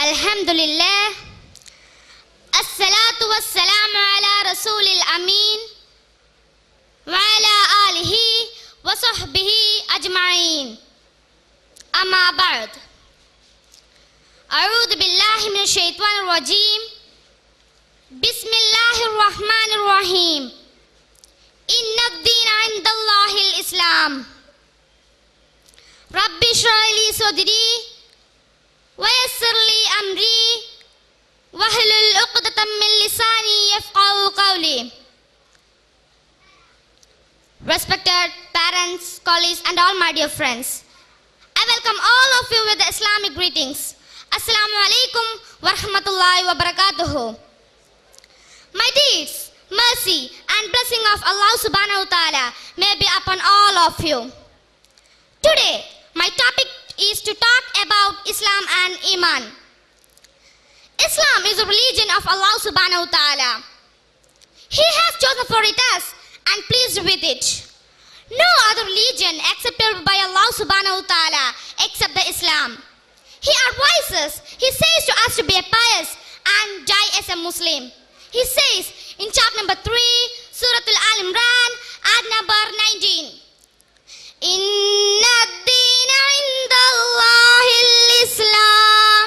Alhamdulillah. Assalatu wassalamu ala rasulil amin wa ala alihi wa sahbihi ajma'in. Amma ba'd. A'udhu billahi minash shaitanir rajim. Bismillahir rahmanir rahim. Inna ad-deena 'inda Allahil Islam. Rabbi shrah li sadri wa yassir li amri wahlul 'uqdatam min lisani yafqahu qawli. Respected parents, colleagues and all my dear friends, I welcome all of you with the Islamic greetings. Assalamu alaikum wa rahmatullahi wa barakatuhu. My deeds, mercy and blessing of Allah subhanahu wa ta'ala may be upon all of you. Today, my topic is to talk about Islam and Iman. Islam is a religion of Allah subhanahu wa ta'ala. He has chosen for it us and pleased with it. No other religion accepted by Allah subhanahu wa ta'ala except the Islam. He advises, he says to us to be a pious and die as a Muslim. He says in chapter number 3, Surah Al-Imran, ayat number 19. Inna ad-deena 'inda Allahil Islam.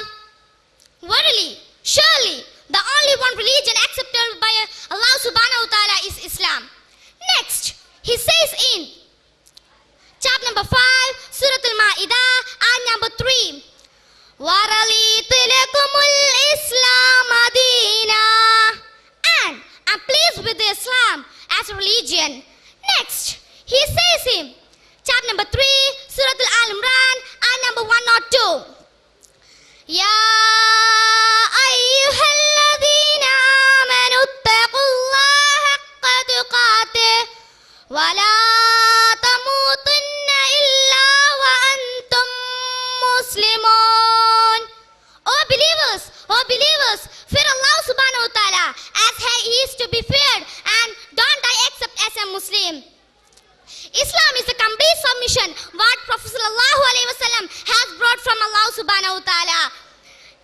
Verily, surely, the only one religion accepted by Allah subhanahu wa ta'ala is Islam. Next, he says in chapter number 5, Surah Al-Ma'idah, ayat number 3. وَرَضِيتُ لَكُمُ الْإِسْلَامَ دِينًا. And I'm pleased with Islam as a religion. Next, he says in chapter number 3, Surah Al-Imran, ayat number 102. Ya ayyuhalladhina amanu ittaqullaha haqqa tuqatih wa la tamutunna illa wa antum muslimun. Oh believers, fear Allah subhanahu wa ta'ala as he is to be feared and don't die except as a Muslim. Islam is a complete submission what Prophet sallallahu alaihi wasallam has brought from Allah subhanahu wa ta'ala.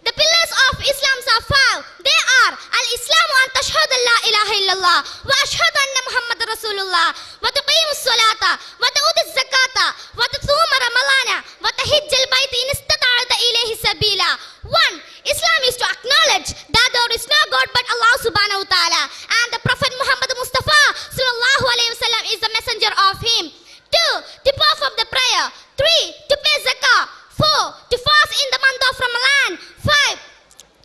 The pillars of Islam are 5. They are al-Islamu an tashhadu an la ilaha illallah wa ashhadu anna Muhammadar Rasulullah wa tuqimu as-salata wa tu'ti az-zakata wa tasuma ramadana wa tahijjal bayt in istata'ta ilayhi sabila. 1. Islam is to acknowledge that there is no God but Allah subhanahu wa ta'ala and the Prophet Muhammad Mustafa sallallahu alaihi wasallam is the messenger of him. 2. To perform the prayer. 3. To pay zakah. 4. To fast in the month of Ramadan. 5.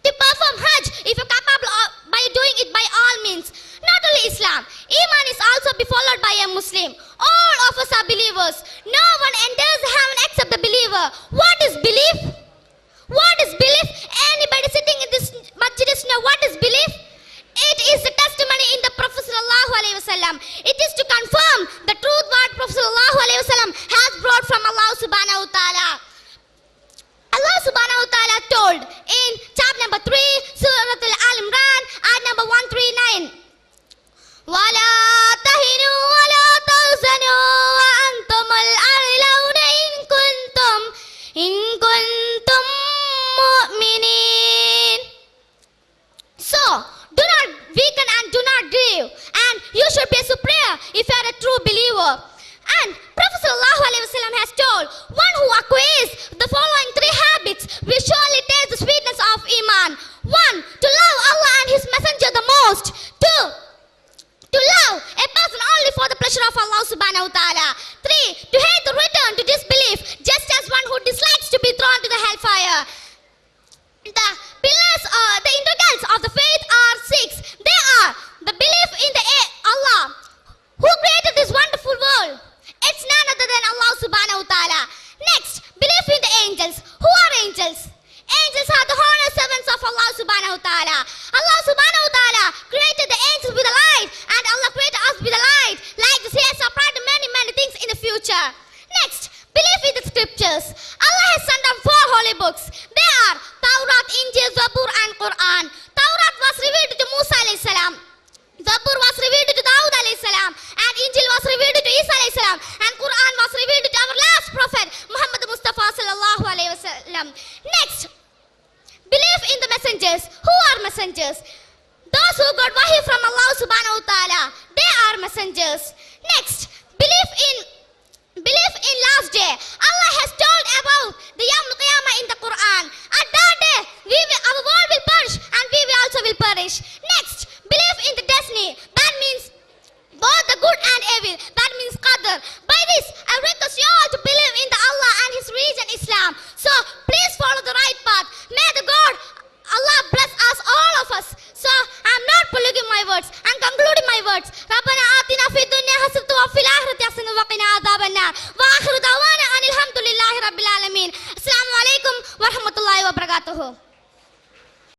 To perform Hajj if you're capable by doing it by all means. Not only Islam, Iman is also be followed by a Muslim. All of us are believers. No one enters heaven except the believer. What is belief? What is belief? Anybody sitting in this masjid know what is belief? It is the testimony in the Prophet sallallahu alaihi wasallam. It is to confirm the truth what Prophet sallallahu alaihi wasallam has brought from Allah subhanahu wa ta'ala. Allah subhanahu wa ta'ala told in chapter number 3, Surah Al-Imran, ayat number 139. وَلَا تَهِنُوا وَلَا تَحْزَنُوا وَأَنْتُمُ الْأَعْلَوْنَ إِن كُنتُم مُؤْمِنِينَ. So, do not weaken and do not grieve, and you should be superior if you are a true believer. And Prophet sallallahu alaihi wasallam has told, one who acquires the following 3 habits will surely taste the sweetness of Iman. 1. To love Allah and His Messenger the most. 2. To love a person only for the pleasure of Allah subhanahu wa ta'ala. 3. To hate the return to disbelief, just as one who dislikes to be thrown to the hellfire. The pillars, the integrals of the faith are 6. They are the belief in the Allah who created this wonderful world. It's none other than Allah subhanahu wa ta'ala. Next, belief in the angels. Who are angels? Angels are the honored servants of Allah subhanahu wa ta'ala. Allah subhanahu wa ta'ala created the angels with the light, and Allah created us with the light. Like this, He has supplied many things in the future. Next, belief in the scriptures. Allah has sent down 4 holy books. They are Taurat, Injil, Zabur and Quran. Taurat was revealed to Musa alayhi salam. Zabur was revealed to Dawud alayhi salam, and Injil was revealed to Isa alayhi salam, and Quran was revealed to our last prophet Muhammad Mustafa sallallahu alayhi wasallam. Next, messengers. Who are messengers? Those who got wahi from Allah subhanahu wa ta'ala, they are messengers. Next, belief in last day. Allah has told about the Yawm al-Qiyamah in the Quran. At that day, our world will perish and we will also will perish. Next, belief in the destiny. That means both the good and evil. That means qadr.